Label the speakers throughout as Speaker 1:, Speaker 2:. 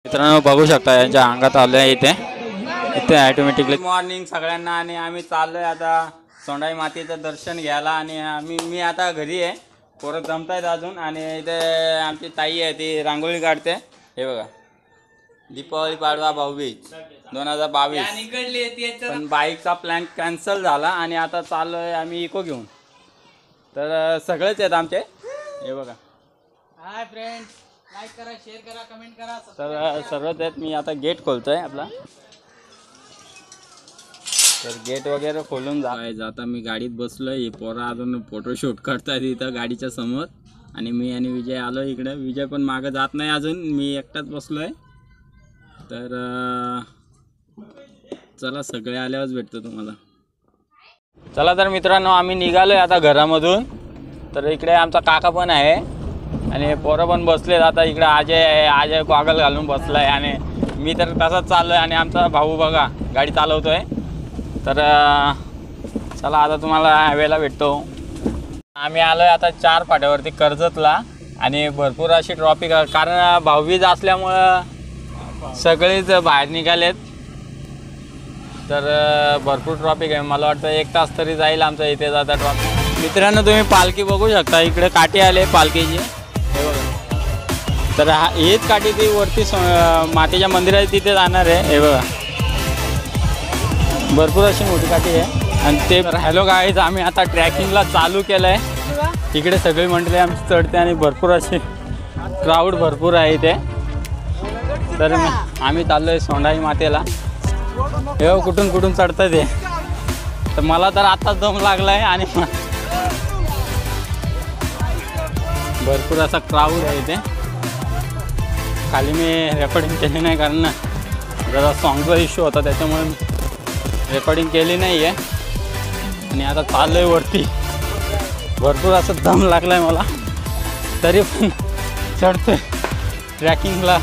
Speaker 1: मित्रांनो बघू शकता यांच्या अंगात आले इथे इथे ऑटोमॅटिकली मॉर्निंग सगळ्यांना आणि आम्ही चाललोय आता सोंडाई मातेचं दर्शन घ्यायला आणि मी आता घरी आहे. पोरं जमतायत अजून आणि इथे आमची ताई आहे ती रांगोळी काढते. हे बघा दीपावली पाडवा भाऊबीज 2022 पण बाईकचा प्लॅन कॅन्सल झाला आणि आता चाललोय आम्ही इको घेऊन. तर सगळेच आहेत आमचे. हे बघा
Speaker 2: हाय फ्रेंड्स, लाईक करा, शेअर करा, कमेंट करा.
Speaker 1: तर सर्वच आहेत. मी आता गेट खोलतोय आपला. तर गेट वगैरे खोलून जाता मी गाडीत बसलोय. पोरा अजून फोटोशूट करतायत इथं गाडीच्या समोर आणि मी आणि विजय आलो इकडे. विजय पण मागं जात नाही अजून, मी एकटाच बसलोय. तर चला सगळे आल्यावरच भेटतो तुम्हाला. चला तर मित्रांनो आम्ही निघालोय आता घरामधून. तर इकडे आमचा काका पण आहे आणि पोरं पण बसलेत. आता इकडे अजय गॉगल घालून बसलाय आणि मी तर तसाच चाललोय आणि आमचा भाऊ बघा गाडी चालवतोय. तर चला आता तुम्हाला हायवेला भेटतो. आम्ही आलोय आता 4 फाट्यावरती कर्जतला आणि भरपूर अशी ट्रॉफिक कारण भाऊबीज असल्यामुळं सगळेच बाहेर निघालेत. तर भरपूर ट्रॉफिक आहे. मला वाटतं 1 तास तरी जाईल आमचं इथे जाता ट्रॉफिक. मित्रांनो तुम्ही पालखी बघू शकता. इकडे काठी आले पालखीची. हे बघा. तर हीच काठी ती वरती मातेच्या मंदिरात तिथे जाणार आहे. हे बघा भरपूर अशी मोठी काठी आहे. आणि ते हॅलो गाईज, आम्ही आता ट्रॅकिंगला चालू केलं आहे. इकडे सगळी मंडळी आमची चढते आणि भरपूर अशी क्राऊड भरपूर आहे इथे. तर आम्ही चाललो आहे सोंडाई मातेला. हे कुठून कुठून चढतं ते. तर मला तर आत्ताच दम लागला आहे आणि भरपूर असा क्राऊड आहे इथे. खाली मी रेकॉर्डिंग केली नाही कारण जरा सॉंगचा इश्यू होता त्याच्यामुळे मी रेकॉर्डिंग केली नाही आहे. आणि आता चाललो आहे वरती. भरपूर असं दम लागला आहे मला, तरी पण चढतोय. ट्रॅकिंगला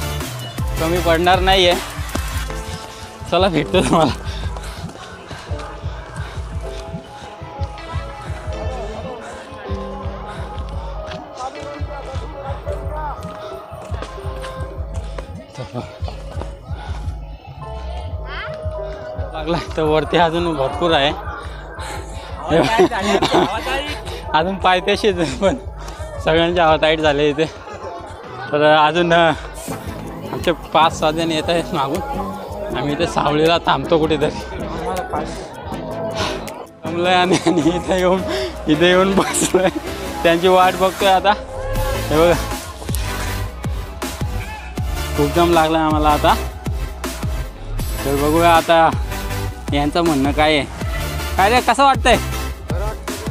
Speaker 1: कमी पडणार नाही आहे. चला भेटतो तुम्हाला. लागला तर वरती अजून भरपूर आहे. अजून पायथ्याशीच पण सगळ्यांचे हवा टाईट झाले इथे. तर अजून आमचे 5-6 जण येत आहेत मागून. आम्ही इथे सावळीला थांबतो कुठेतरी. थांबलोय आणि इथे येऊन बसलोय. त्यांची वाट बघतोय आता. हे बघा खूप दम लागला आम्हाला आता. तर बघूया आता यांचं म्हणणं काय आहे. काय रे कसं वाटतंय?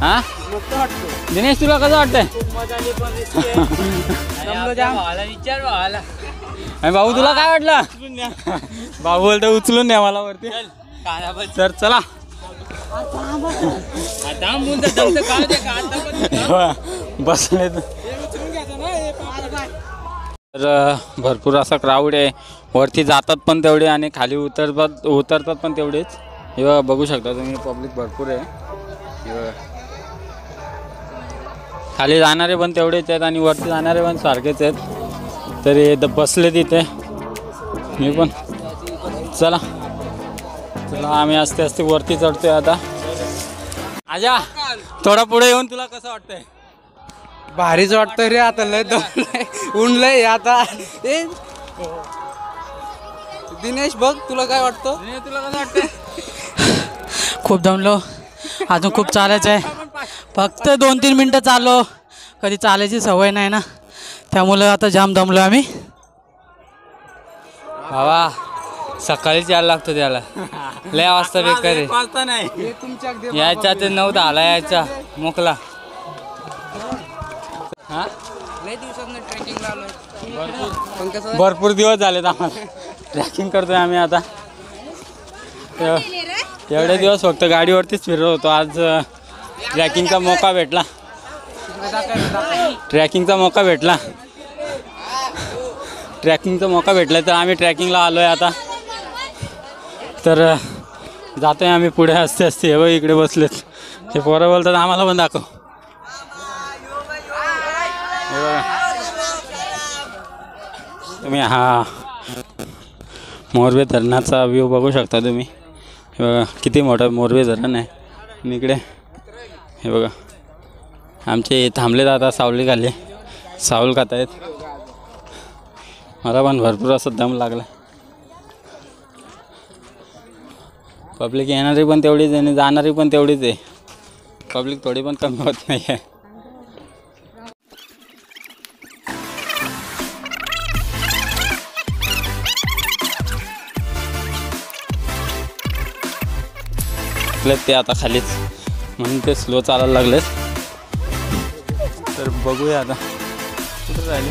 Speaker 1: हां दिनेश तुला कसं वाटतंय? भाऊ तुला काय वाटलं? भाऊ बोलतो उचलून द्या मला वरती. तर चला बसले. तर भरपूर असा क्राऊड आहे. वरती जातात पण तेवढे आणि खाली उतरतात पण तेवढेच. हे बघू शकता तुम्ही पब्लिक भरपूर आहे. खाली जाणारे पण तेवढेच आहेत आणि वरती जाणारे पण सारखेच आहेत. तरी बसले तिथे मी पण. चला आम्ही आस्ते वरती चढतोय आता. आजा थोडा पुढे येऊन तुला कसं वाटतंय?
Speaker 2: भारीच वाटतं रे. आता लय दमलंय, ऊन लय आता. दिनेश बघ तुला काय वाटतं?
Speaker 1: तुला कसं वाटतंय?
Speaker 2: खूप दमलो, अजून खूप चालायचं आहे. फक्त 2-3 मिनटं चाललो. कधी चालायची सवय नाही ना, त्यामुळं आता जाम दमलो आम्ही.
Speaker 3: बाबा सकाळीच यायला लागतो त्याला. लय वाजता बेकार
Speaker 1: वाजता नाही
Speaker 3: यायचा ते 9-10 यायचा मोकला.
Speaker 1: भरपूर दिवस झालेत आम्हाला ट्रॅकिंग करतोय आम्ही आता. एवढे दिवस फक्त गाडीवरतीच फिरत होतो. आज ट्रॅकिंगचा मौका भेटला. ट्रॅकिंगचा मौका भेटला तर आम्ही ट्रॅकिंगला आलोय आता. तर जातोय आम्ही पुढे असते. हे बघ इकडे बसलेत ते पोरं बोलतात आम्हाला पण दाखव. हे बघा तुम्ही. मोरवे धरणाचा व्ह्यू बघू शकता तुम्ही. हे बघा किती मोठं मोरवे धरण आहे. आणि इकडे हे बघा आमचे थांबले आता सावली खाली सावल खात आहेत. मला पण भरपूर असा दम लागला. पब्लिक येणारी पण तेवढीच आहे आणि जाणारी पण तेवढीच आहे. पब्लिक थोडी पण कमी होत नाही आहे. ते आता खालीच म्हणून ते स्लो चालायला लागलेत. तर बघूया आता कुठं राहिले.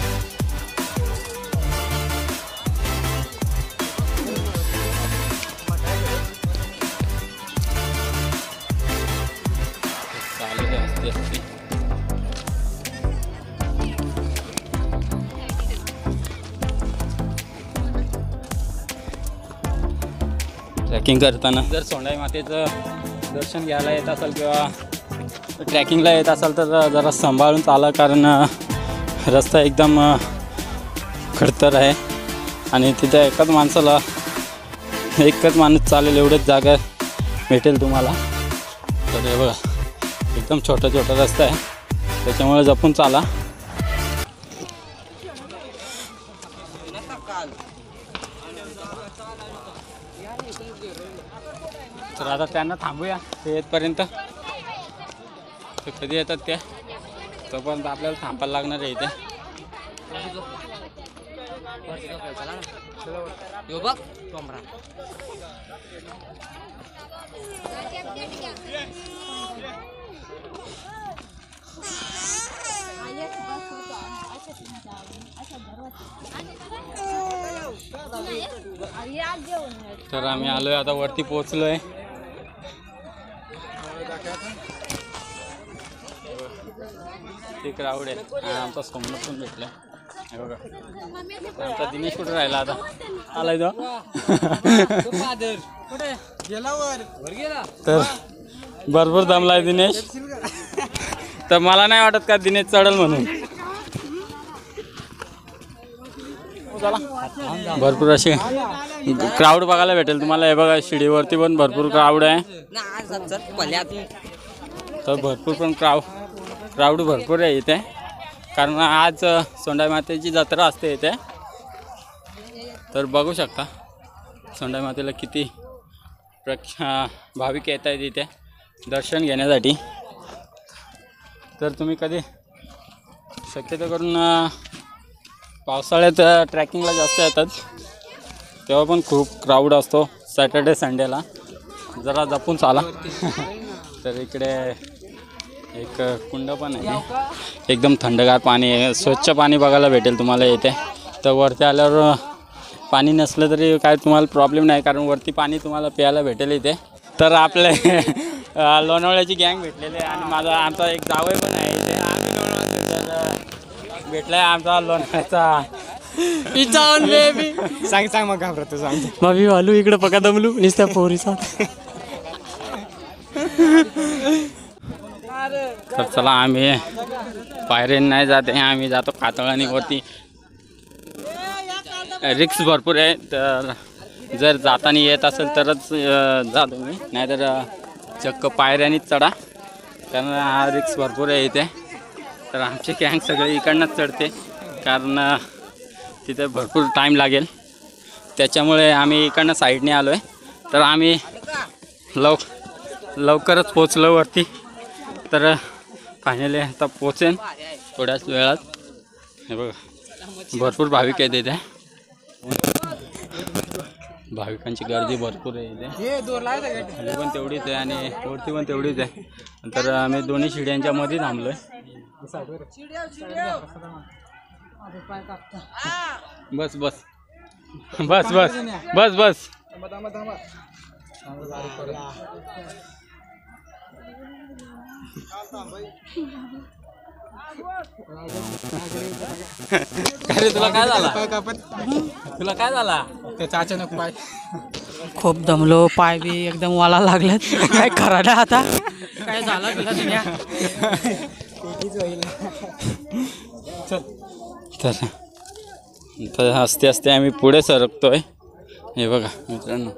Speaker 1: चालू असते असते ट्रॅकिंग करताना जर सोंडाई मातेचं दर्शन घ्यायला येत असाल किंवा ट्रॅकिंगला येत असाल तर जरा सांभाळून चाला, कारण रस्ता एकदम खडतर आहे आणि तिथे एकच माणूस चालेल एवढंच जागा भेटेल तुम्हाला. तर हे बघा एकदम छोटा रस्ता आहे, त्याच्यामुळे जपून चाला. तर आता त्यांना थांबूया ते येतपर्यंत. तर कधी येतात ते तोपर्यंत आपल्याला थांबायला लागणार आहे इथे. तर आम्ही आलोय आता वरती पोहोचलोय. ते क्राऊड आहे. आमचा सोमनाथ पण भेटलाय. हे बघा आमचा दिनेश कुठे राहिला आता आलाय तो. तर भरपूर दमलाय दिनेश. तर मला नाही वाटत का दिनेश चढल म्हणून. भरपूर असे क्राऊड बघायला भेटेल तुम्हाला. हे बघा शिडीवरती पण भरपूर क्राऊड आहे. तर भरपूर पण क्राऊड भरपूर आहे इथे, कारण आज सोंडाई मातेची जत्रा असते इथे. तर बघू शकता सोंडाई मातेला किती भाविक येत आहेत इथे दर्शन घेण्यासाठी. तर तुम्ही कधी शक्यतो करून पावसाळ्यात ट्रॅकिंगला जास्त येतात, तेव्हा पण खूप क्राऊड असतो सॅटर्डे संडेला. जरा जपून चाला. तर इकडे एक कुंड पण आहे, एकदम थंडगार पाणी आहे, स्वच्छ पाणी बघायला भेटेल तुम्हाला इथे. तर वरती आल्यावर पाणी नसलं तरी काय तुम्हाला प्रॉब्लेम नाही, कारण वरती पाणी तुम्हाला प्यायला भेटेल इथे. तर आपले लोणावळ्याची गँग भेटलेली आहे आणि आमचा एक जावई पण आहे इथे. आम्ही लोणावळ्यात भेटला आहे आमचा लोणावळ्याचा सांग मग घाबरतो सांग. मग मी आलू इकडे पका दमलू नुसत्या पोरीचा. तर चला आम्ही पायऱ्याने नाही जाते, आम्ही जातो कातळानी वरती. रिक्स भरपूर आहे, तर जर जाताना येत असेल तरच जा तुम्ही, नाहीतर चक्क पायऱ्यानीच चढा, कारण हा रिक्स भरपूर आहे इथे. तर आमची गँग सगळे इकडनंच चढते, कारण तिथे भरपूर टाईम लागेल, त्याच्यामुळे आम्ही इकडनं साईडने आलो आहे. तर आम्ही लवकरच पोचलो वरती. तर फायनली आता पोचेन थोड्याच वेळात. हे बघा भरपूर भाविक आहेत इथे, भाविकांची गर्दी भरपूर आहे इथे. खाली पण तेवढीच आहे आणि वरती पण तेवढीच आहे. तर आम्ही दोन्ही शिड्यांच्या मध्ये थांबलो आहे. बस बस बस बस बस बस अरे तुला काय झाला त्याचा अचानक पाय.
Speaker 2: खूप दमलो, पाय बी एकदम वाला लागलेत. काय करा ना आता, काय झालं तुला दुनिया. तर हसते हसते आम्ही पुढे सरकतोय.
Speaker 1: हे बघा मित्रांनो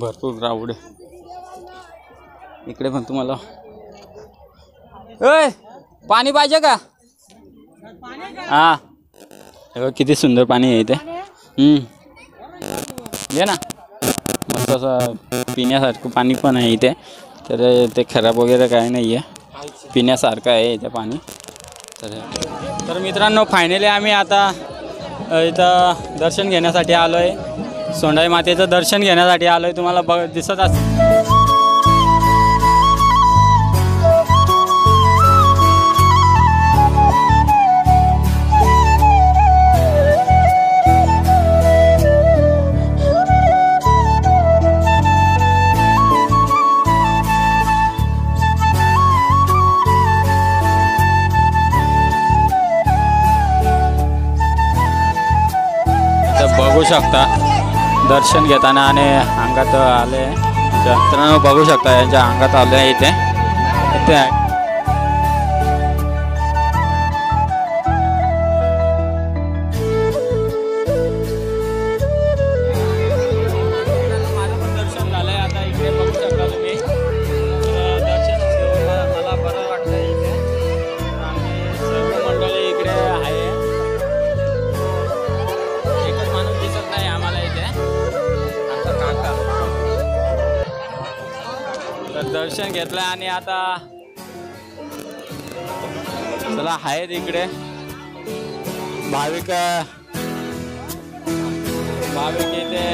Speaker 1: भरपूर क्राऊड आहे इकडे पण तुम्हाला. ओय पाणी पाहिजे का? हा हे बघ किती सुंदर पाणी आहे इथे. घे ना मस्त असं पिण्यासारखं पाणी पण आहे इथे. तर ते खराब वगैरे काही नाही आहे पिण्यासारखं आहे इथे पाणी. तर मित्रांनो फायनली आम्ही आता इथं दर्शन घेण्यासाठी आलो आहे. सोंडाई मातेचं दर्शन घेण्यासाठी आलो आहे. तुम्हाला दिसत असेल बघू शकता दर्शन घेताना आणि अंगात आले मित्रांनो बघू शकता यांच्या अंगात आले इथे इथे माझं पण दर्शन झालंय. आता इकडे बघू शकता तुम्ही दर्शन मला बरं वाटतं इथे आणि सर्व मंडळी इकडे आहे. तर दर्शन घेतलं आणि आता चला आहेत इकडे भाविक इथे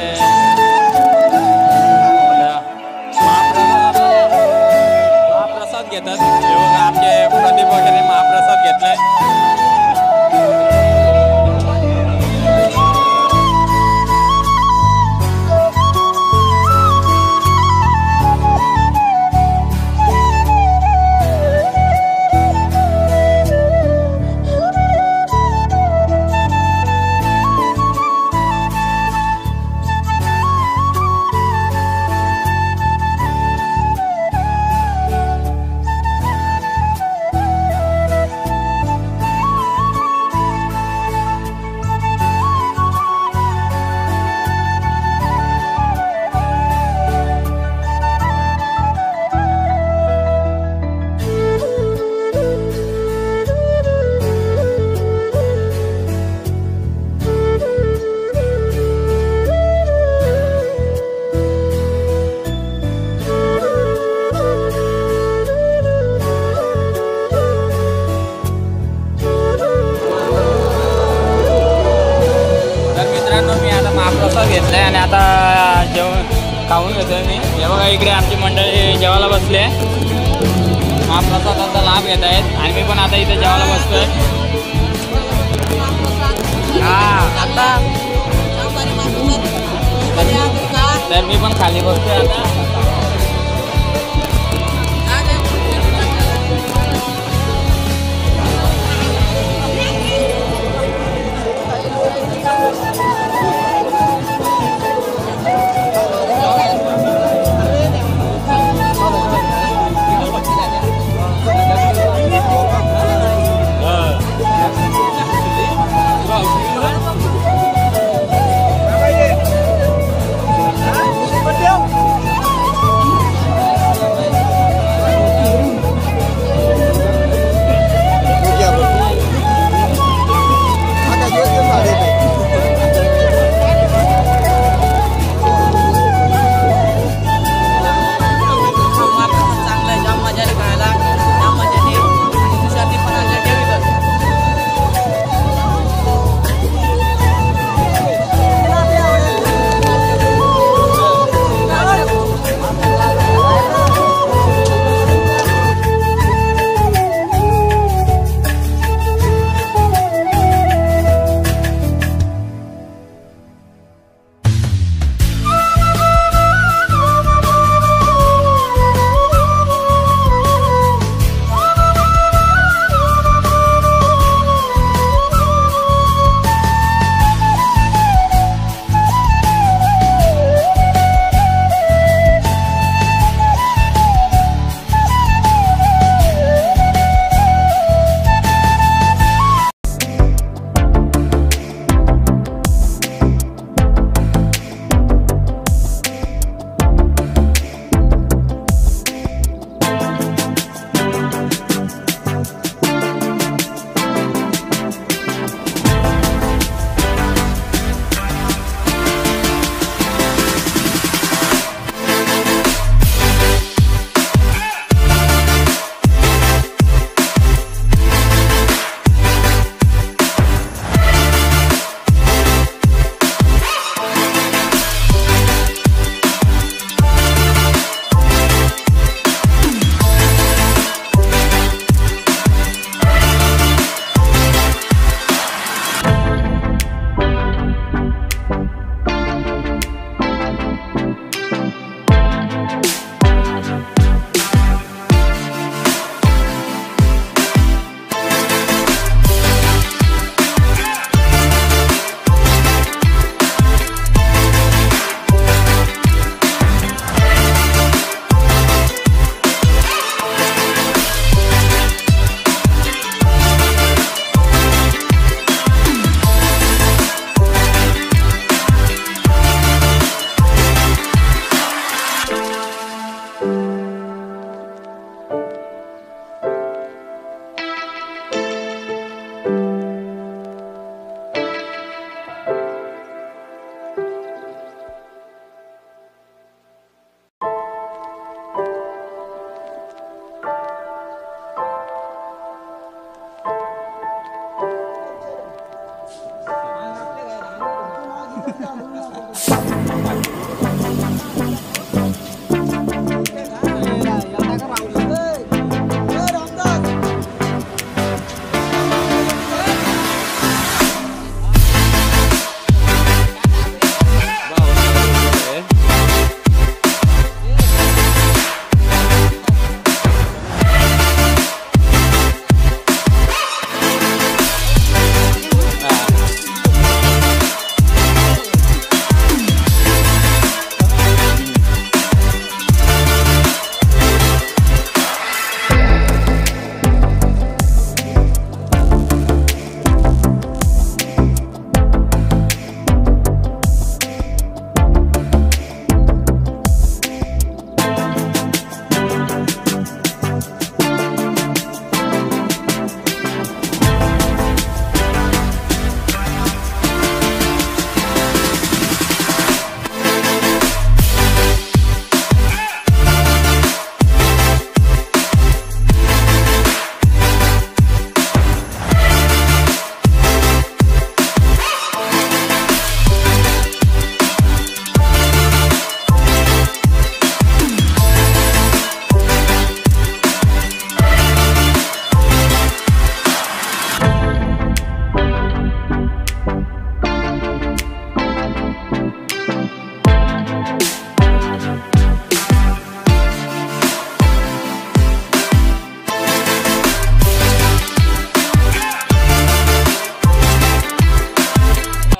Speaker 1: महाप्रसाद घेतात. हे बघा आमचे प्रदीप वगैरे महाप्रसाद घेतलाय. महाप्रसाद घेतलाय आणि आता जेवण खाऊन घेतोय मी. हे बघा इकडे आमची मंडळी जेवायला बसले महाप्रसादाचा लाभ घेत आहेत आणि मी पण आता इथे जेवायला बसतोय. तर मी पण खाली बसतोय आता.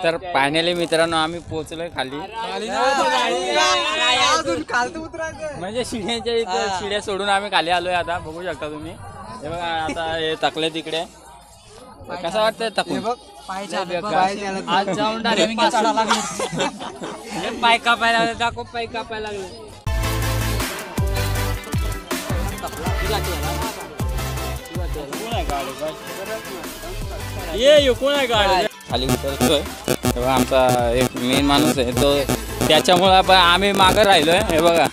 Speaker 1: तर फायनली मित्रांनो आम्ही पोहोचलोय खाली. म्हणजे शिड्याच्या इथं शिड्या सोडून आम्ही खाली आलोय. आता बघू शकता तुम्ही. हे बघा आता हे टाकले तिकडे. कसं वाटतंय टाकून? आज जाऊन
Speaker 3: पाय कापायला लागले दाखव पाय कापायला लागले.
Speaker 1: ये कोण आहे गाडी खाली उतरतोय तेव्हा आमचा एक मेन माणूस आहे तो. त्याच्यामुळं आपण आम्ही मागं राहिलोय. हे बघा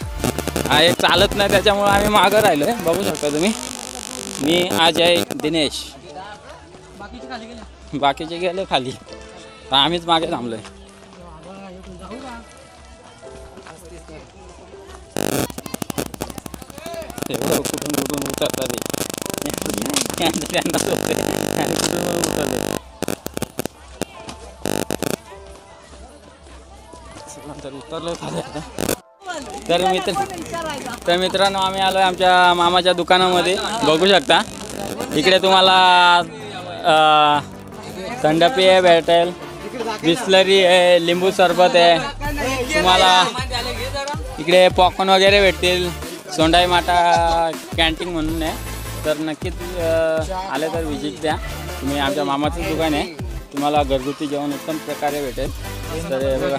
Speaker 1: हा एक चालत नाही त्याच्यामुळं आम्ही मागं राहिलोय. बघू शकता तुम्ही. मी अजय दिनेश. बाकीचे गेले खाली. आम्हीच मागे थांबलोय. कुठून कुठून उतरतात त्यांना सोपते आणि कुठून उतरले. तर उतरलो खाली आता. तर मित्रांनो आम्ही आलोय आमच्या मामाच्या दुकानामध्ये. बघू शकता इकडे तुम्हाला थंड पेय भेटेल, बिस्लरी आहे, लिंबू सरबत आहे. तुम्हाला इकडे पॉपकॉर्न वगैरे भेटतील. सोंडाई माटा कॅन्टीन म्हणून आहे. तर नक्कीच आले तर व्हिजिट द्या. तुम्ही आमच्या मामाचं दुकान आहे. तुम्हाला घरगुती जेवण उत्तम प्रकारे भेटेल. तर हे बघा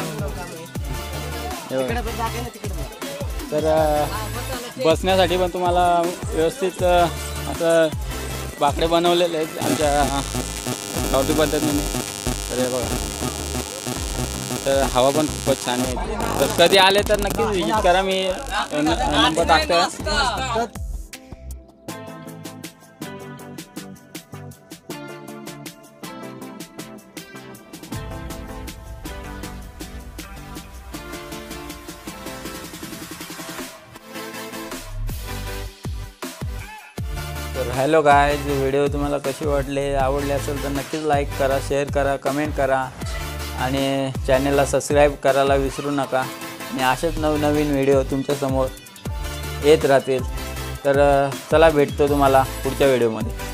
Speaker 1: तर बसण्यासाठी पण तुम्हाला व्यवस्थित असं बाकडे बनवलेले आहेत आमच्या गावठी पद्धतीने. तर हे बघा तर हवा पण खूपच छान आहे. तर कधी आले तर नक्कीच व्हिजिट करा. मी नंबर टाकतो. तर हॅलो गायज, व्हिडिओ तुम्हाला कशी वाटले, आवडले असेल तर नक्कीच लाईक करा, शेअर करा, कमेंट करा आणि चॅनलला सबस्क्राईब करायला विसरू नका. आणि असेच नवनवीन व्हिडिओ तुमच्यासमोर येत राहतील. तर चला भेटतो तुम्हाला पुढच्या व्हिडिओमध्ये.